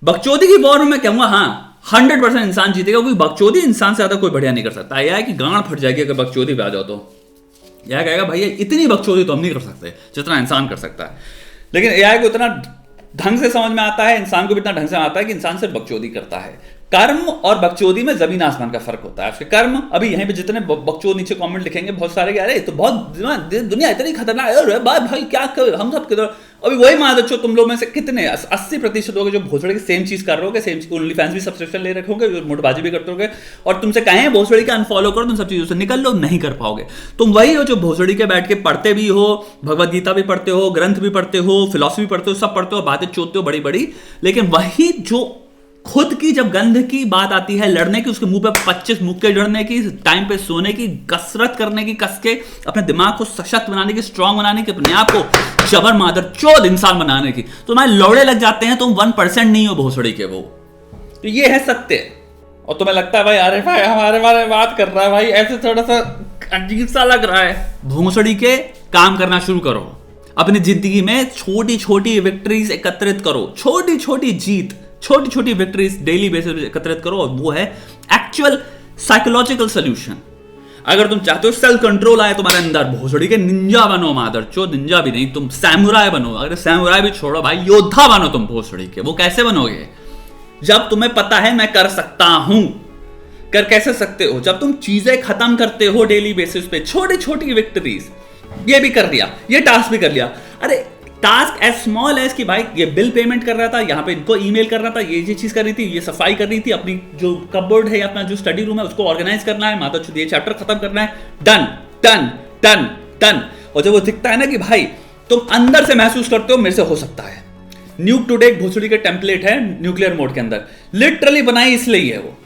बकचोदी की वॉर में मैं कहूंगा हाँ 100% इंसान जीतेगा, क्योंकि बकचोदी इंसान से ज्यादा कोई बढ़िया नहीं कर सकता। यह है कि गांड फट जाएगी अगर बकचोदी पे आ जाओ तो। यह कहेगा भैया इतनी बकचोदी तो हम नहीं कर सकते जितना इंसान कर सकता है। लेकिन एआई को इतना ढंग से समझ में आता है, इंसान को भी इतना ढंग से आता है कि इंसान सिर्फ बकचोदी करता है। कर्म और बकचोदी में जमीन आसमान का फर्क होता है। आपके कर्म, अभी यहीं पे जितने बकचोद नीचे कमेंट लिखेंगे बहुत सारे कि अरे तो बहुत दुनिया इतनी खतरनाक है भाई, क्या कर हम सब किधर। अभी वही मान दो तुम लोग में से कितने 80% लोग जो भोसड़े की सेम चीज कर रहे होगे, सेम ओनली फैंस भी सब्सक्रिप्शन ले रखे होगे, मोटबाजी भी करते होगे, और तुमसे कहें भोसड़ी का अनफॉलो करो, तुम सब चीजों से निकल लो, नहीं कर पाओगे। तुम वही हो जो भोसड़ी के बैठ के पढ़ते भी हो, भगवत गीता भी पढ़ते हो, ग्रंथ भी पढ़ते हो, फिलॉसफी पढ़ते हो, सब पढ़ते हो, बातें चोदते हो बड़ी बड़ी, लेकिन वही जो खुद की जब गंध की बात आती है लड़ने की, उसके मुंह पे 25 मुक्के जड़ने की, टाइम पे सोने की, कसरत करने की, कस के अपने दिमाग को सशक्त बनाने की, स्ट्रांग बनाने की, अपने आप को जबर मादर चोद इंसान बनाने की, तो तुम्हारे लौड़े लग जाते हैं। तुम 1% नहीं हो भोसड़ी के। वो तो ये है सत्य। और तुम्हें लगता है भाई अरे भाई हमारे बारे में बात कर रहा है भाई, ऐसे थोड़ा सा अजीब सा लग रहा है। भोसड़ी के काम करना शुरू करो। अपनी जिंदगी में छोटी छोटी विक्ट्रीज एकत्रित करो, छोटी छोटी जीत, छोटी छोटी विक्ट्रीज डेली बेसिस पे एकत्रित करो, और वो है एक्चुअल साइकोलॉजिकल सॉल्यूशन। अगर तुम चाहते हो सेल्फ कंट्रोल आए तुम्हारे अंदर, भोसड़ी के निंजा बनो मादरचोद, निंजा भी नहीं, तुम सैमुराई बनो। अगर सैमुराई भी छोड़ो भाई, योद्धा बनो तुम भोसड़ी के। वो कैसे बनोगे? जब तुम्हें पता है मैं कर सकता हूं। कर कैसे सकते हो? जब तुम चीजें खत्म करते हो डेली बेसिस पे, छोटी छोटी विक्ट्रीज। ये भी कर दिया, ये टास्क भी कर लिया। अरे टास्क एज स्मॉल एज कि भाई ये बिल पेमेंट कर रहा था, यहाँ पे इनको ईमेल करना था, ये चीज कर रही थी, ये सफाई कर रही थी, अपनी जो कपबोर्ड है, अपना जो स्टडी रूम है उसको ऑर्गेनाइज करना है, माता चुद ये चैप्टर खत्म करना है, डन डन डन डन। और जब वो दिखता है ना कि भाई तुम अंदर से महसूस करते हो मेरे से हो सकता है। न्यूक टुडे एक भोसड़ी के टेम्पलेट है न्यूक्लियर मोड के अंदर, लिटरली बनाई इसलिए है। वो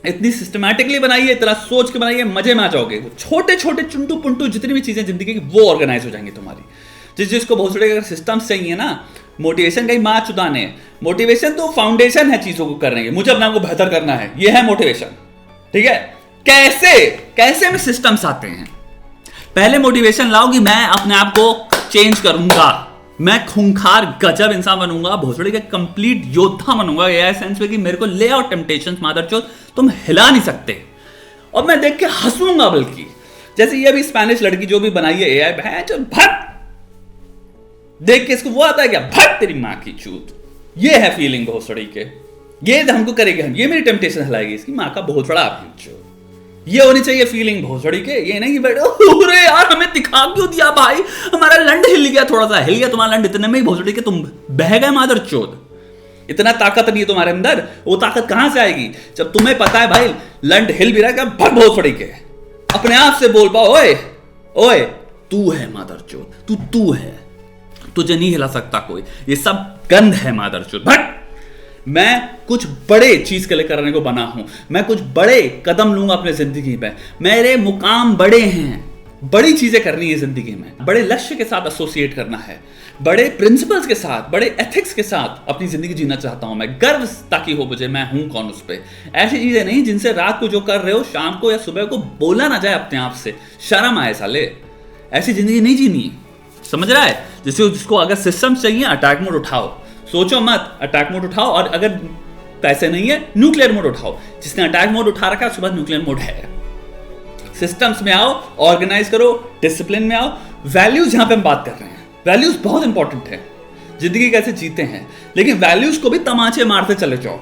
इतनी सिस्टमैटिकली बनाई है, इतना सोच के बनाई है, मजे में आ जाओगे। छोटे छोटे चुंटू पुंटू जितनी भी चीजें जिंदगी की वो ऑर्गेनाइज हो जाएंगी तुम्हारी। जिसको भोसड़ी के सिस्टम्स चाहिए ना, मोटिवेशन का ही मां चुदाने। मोटिवेशन तो फाउंडेशन है चीजों को करने के, मुझे अपने आप को बेहतर करना है, ये है मोटिवेशन। ठीक है, कैसे कैसे में सिस्टम्स आते हैं। पहले मोटिवेशन लाओ कि मैं अपने आप को चेंज करूंगा, मैं खूंखार गजब इंसान बनूंगा, भोसड़ी के कंप्लीट योद्धा बनूंगा, ये सेंस में कि मेरे को ले आओ टेम्पटेशंस मादरचोद, तुम हिला नहीं सकते। और मैं देख के हंसूंगा, बल्कि जैसे ये भी स्पेनिश लड़की जो भी बनाई है एआई, भैं जो भट देख के इसको वो आता है क्या, भट तेरी मां की चूत। ये है फीलिंग भोसड़ी के, ये हमको करेगा, ये मेरी टेम्पटेशन हिलाएगी, इसकी मां का भोसड़ा आपकी चूत। ये होनी चाहिए फीलिंग भोसड़ी के। ये नहीं कि बैठो अरे यार हमें दिखा क्यों दिया भाई, हमारा लंड हिल गया, थोड़ा सा हिल गया तुम्हारा लंड, इतने में ही भोसड़ी के तुम बह गए मादर चोद। इतना ताकत नहीं है तुम्हारे अंदर। वो ताकत कहां से आएगी जब तुम्हें पता है भाई लंड हिल भी रहा है, भट भोसड़ी के अपने आप से बोल पाओ, ओए ओए तू है मादर चोद, तू है, तुझे नहीं हिला सकता कोई, ये सब गंध है मादरचोद। बट मैं कुछ बड़े चीज के लिए करने को बना हूं, मैं कुछ बड़े कदम लूंगा अपने जिंदगी में, मेरे मुकाम बड़े हैं, बड़ी चीजें करनी है जिंदगी में, बड़े लक्ष्य के साथ एसोसिएट करना है, बड़े प्रिंसिपल्स के साथ, बड़े एथिक्स के साथ अपनी जिंदगी जीना चाहता हूं मैं। गर्व ताकि हो मुझे, मैं हूं कौन उस पर। ऐसी चीजें नहीं जिनसे रात को जो कर रहे हो शाम को या सुबह को बोला ना जाए अपने आप से, शर्म आए साले। ऐसी जिंदगी नहीं जीनी, समझ रहा है? जिसको अगर सिस्टम चाहिए अटैक मोड उठाओ, सोचो मत, अटैक मोड उठाओ। और अगर पैसे नहीं है न्यूक्लियर मोड उठाओ। जिसने अटैक मोड उठा रखा है उसके बाद न्यूक्लियर मोड है। सिस्टम्स में आओ, ऑर्गेनाइज करो, डिसिप्लिन में आओ। वैल्यूज यहां पे हम बात कर रहे हैं, वैल्यूज बहुत इंपॉर्टेंट है, जिंदगी कैसे जीते हैं। लेकिन वैल्यूज को भी तमाचे मारते चले जाओ,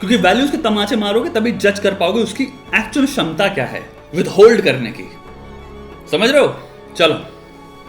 क्योंकि वैल्यूज के तमाचे मारोगे तभी जज कर पाओगे उसकी एक्चुअल क्षमता क्या है विद होल्ड करने की। समझ रहे हो? चलो